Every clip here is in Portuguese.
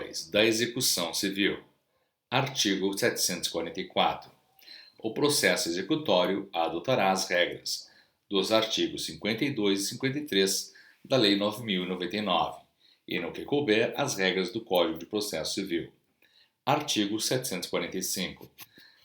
2. Da execução civil. Artigo 744. O processo executório adotará as regras dos artigos 52 e 53 da Lei 9.099 e, no que couber, as regras do Código de Processo Civil. Artigo 745.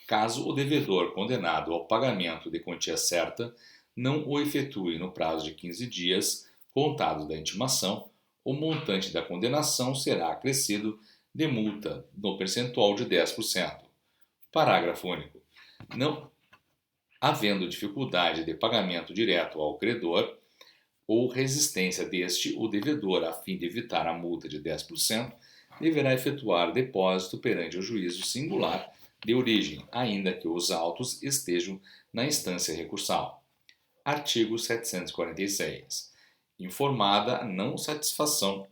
Caso o devedor condenado ao pagamento de quantia certa não o efetue no prazo de 15 dias, contado da intimação, o montante da condenação será acrescido de multa no percentual de 10%. Parágrafo único. Não havendo dificuldade de pagamento direto ao credor ou resistência deste, o devedor, a fim de evitar a multa de 10%, deverá efetuar depósito perante o juízo singular de origem, ainda que os autos estejam na instância recursal. Artigo 746. Informada a não satisfação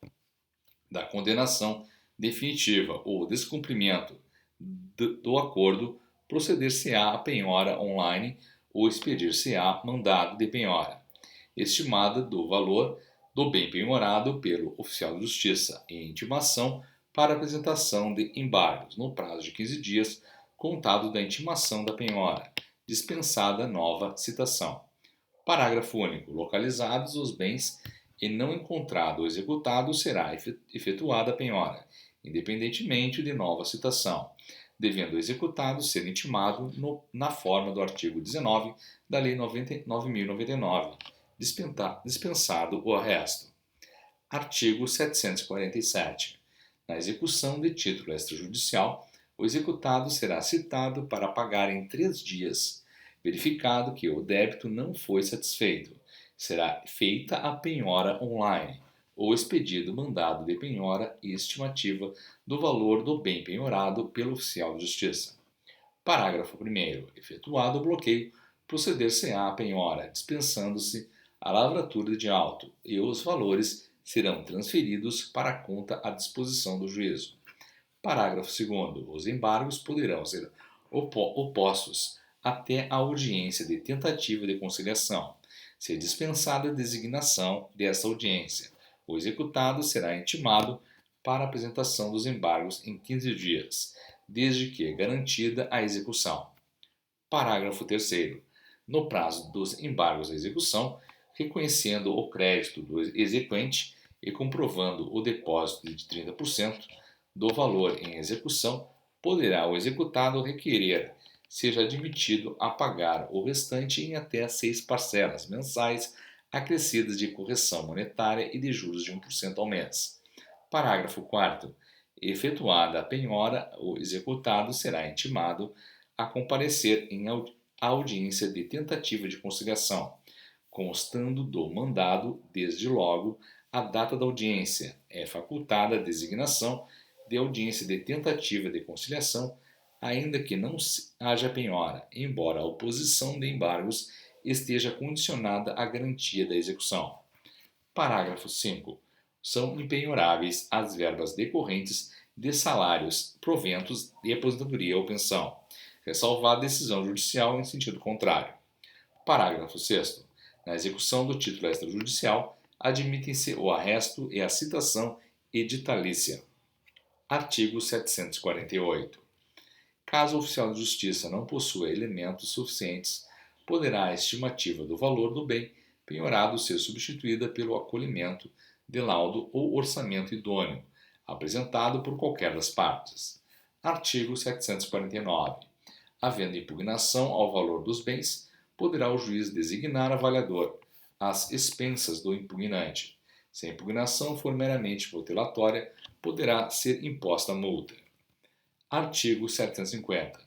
da condenação definitiva ou descumprimento do acordo, proceder-se-á a penhora online ou expedir-se-á mandado de penhora, estimada do valor do bem penhorado pelo oficial de justiça e intimação para apresentação de embargos no prazo de 15 dias, contado da intimação da penhora, dispensada nova citação. Parágrafo único. Localizados os bens e não encontrado o executado, será efetuada a penhora, independentemente de nova citação, devendo o executado ser intimado na forma do artigo 19 da Lei 9.099, dispensado o arresto. Artigo 747. Na execução de título extrajudicial, o executado será citado para pagar em 3 dias. Verificado que o débito não foi satisfeito, será feita a penhora online ou expedido mandado de penhora e estimativa do valor do bem penhorado pelo oficial de justiça. Parágrafo 1º. Efetuado o bloqueio, proceder-se-á a penhora, dispensando-se a lavratura de auto, e os valores serão transferidos para a conta à disposição do juízo. Parágrafo 2º. Os embargos poderão ser opostos até a audiência de tentativa de conciliação, se dispensada a designação dessa audiência. O executado será intimado para a apresentação dos embargos em 15 dias, desde que garantida a execução. Parágrafo 3º. No prazo dos embargos à execução, reconhecendo o crédito do exequente e comprovando o depósito de 30% do valor em execução, poderá o executado requerer seja admitido a pagar o restante em até 6 parcelas mensais acrescidas de correção monetária e de juros de 1% ao mês. Parágrafo 4º. Efetuada a penhora, o executado será intimado a comparecer em audiência de tentativa de conciliação, constando do mandado, desde logo, a data da audiência. É facultada a designação de audiência de tentativa de conciliação, ainda que não haja penhora, embora a oposição de embargos esteja condicionada à garantia da execução. Parágrafo 5. São impenhoráveis as verbas decorrentes de salários, proventos de aposentadoria ou pensão, ressalvada decisão judicial em sentido contrário. Parágrafo 6. Na execução do título extrajudicial, admitem-se o arresto e a citação editalícia. Artigo 748. Caso o oficial de justiça não possua elementos suficientes, poderá a estimativa do valor do bem penhorado ser substituída pelo acolhimento de laudo ou orçamento idôneo, apresentado por qualquer das partes. Artigo 749. Havendo impugnação ao valor dos bens, poderá o juiz designar avaliador, às expensas do impugnante. Se a impugnação for meramente protelatória, poderá ser imposta a multa. Artigo 750.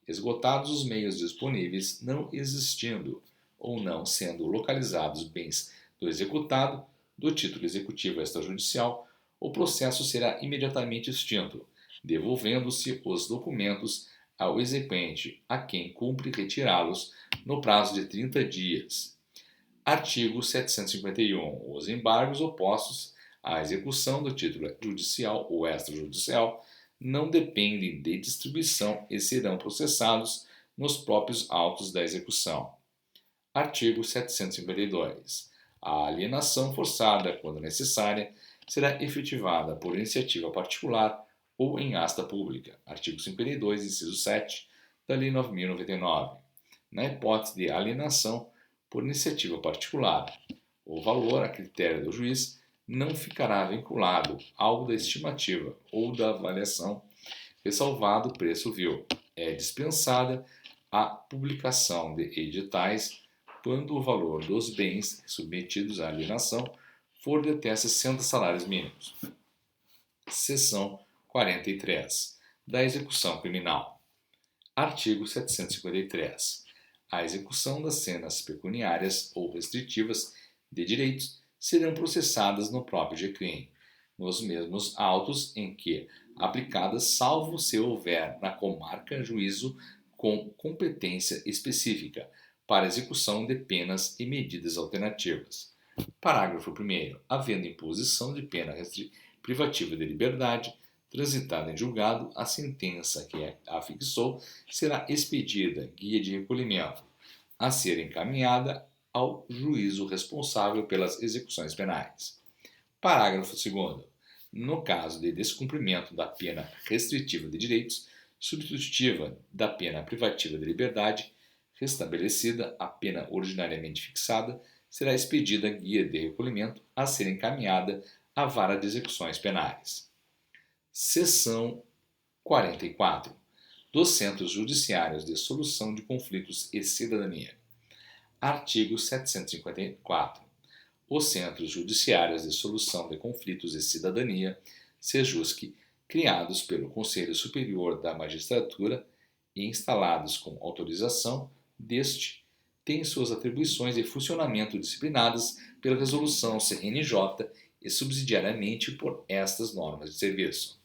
Esgotados os meios disponíveis, não existindo ou não sendo localizados bens do executado, do título executivo extrajudicial, o processo será imediatamente extinto, devolvendo-se os documentos ao exequente, a quem cumpre retirá-los no prazo de 30 dias. Artigo 751. Os embargos opostos à execução do título judicial ou extrajudicial não dependem de distribuição e serão processados nos próprios autos da execução. Artigo 752. A alienação forçada, quando necessária, será efetivada por iniciativa particular ou em asta pública. Artigo 52, inciso 7 da Lei 9.099. Na hipótese de alienação por iniciativa particular, o valor a critério do juiz não ficará vinculado ao da estimativa ou da avaliação, ressalvado o preço vil. É dispensada a publicação de editais quando o valor dos bens submetidos à alienação for de até 60 salários mínimos. Seção 43. Da execução criminal. Artigo 753. A execução das cenas pecuniárias ou restritivas de direitos serão processadas no próprio GCRIM, nos mesmos autos em que aplicadas, salvo se houver na comarca juízo com competência específica para execução de penas e medidas alternativas. Parágrafo 1º. Havendo imposição de pena privativa de liberdade, transitada em julgado, a sentença que a fixou será expedida guia de recolhimento, a ser encaminhada ao juízo responsável pelas execuções penais. Parágrafo 2º. No caso de descumprimento da pena restritiva de direitos, substitutiva da pena privativa de liberdade, restabelecida a pena ordinariamente fixada, será expedida guia de recolhimento a ser encaminhada à vara de execuções penais. Seção 44. Dos Centros Judiciários de Solução de Conflitos e Cidadania. Artigo 754. Os Centros Judiciários de Solução de Conflitos e Cidadania, SEJUSC, criados pelo Conselho Superior da Magistratura e instalados com autorização deste, têm suas atribuições de funcionamento disciplinadas pela Resolução CNJ e subsidiariamente por estas normas de serviço.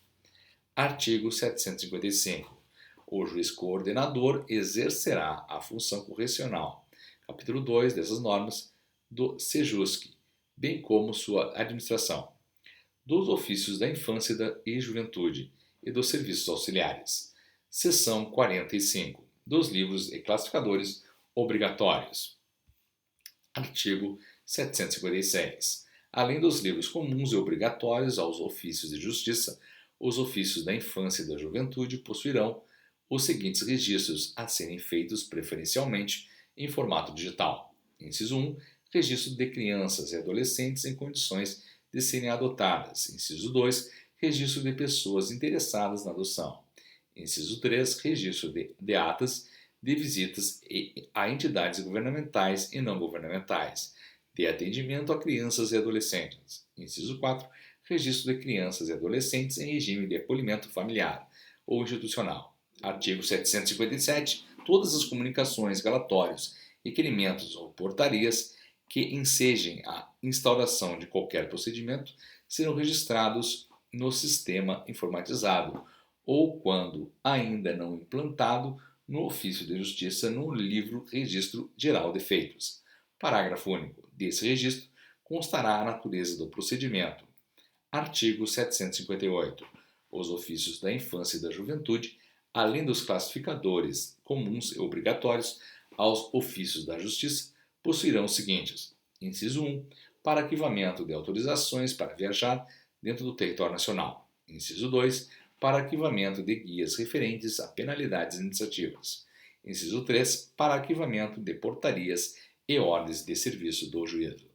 Artigo 755. O juiz coordenador exercerá a função correcional, capítulo 2 dessas normas, do SEJUSC, bem como sua administração, dos ofícios da infância e juventude e dos serviços auxiliares. Seção 45. Dos livros e classificadores obrigatórios. Artigo 756. Além dos livros comuns e obrigatórios aos ofícios de justiça, os ofícios da infância e da juventude possuirão os seguintes registros a serem feitos preferencialmente em formato digital. Inciso 1. Registro de crianças e adolescentes em condições de serem adotadas. Inciso 2. Registro de pessoas interessadas na adoção. Inciso 3. Registro de atas de visitas a entidades governamentais e não governamentais, de atendimento a crianças e adolescentes. Inciso 4. Registro de crianças e adolescentes em regime de acolhimento familiar ou institucional. Artigo 757. Todas as comunicações, relatórios, requerimentos ou portarias que ensejem a instauração de qualquer procedimento serão registrados no sistema informatizado ou, quando ainda não implantado, no ofício de justiça no livro Registro Geral de Feitos. Parágrafo único. Desse registro constará a natureza do procedimento. Artigo 758. Os ofícios da infância e da juventude, além dos classificadores comuns e obrigatórios aos ofícios da justiça, possuirão os seguintes. Inciso 1. Para arquivamento de autorizações para viajar dentro do território nacional. Inciso 2. Para arquivamento de guias referentes a penalidades administrativas. Inciso 3. Para arquivamento de portarias e ordens de serviço do juízo.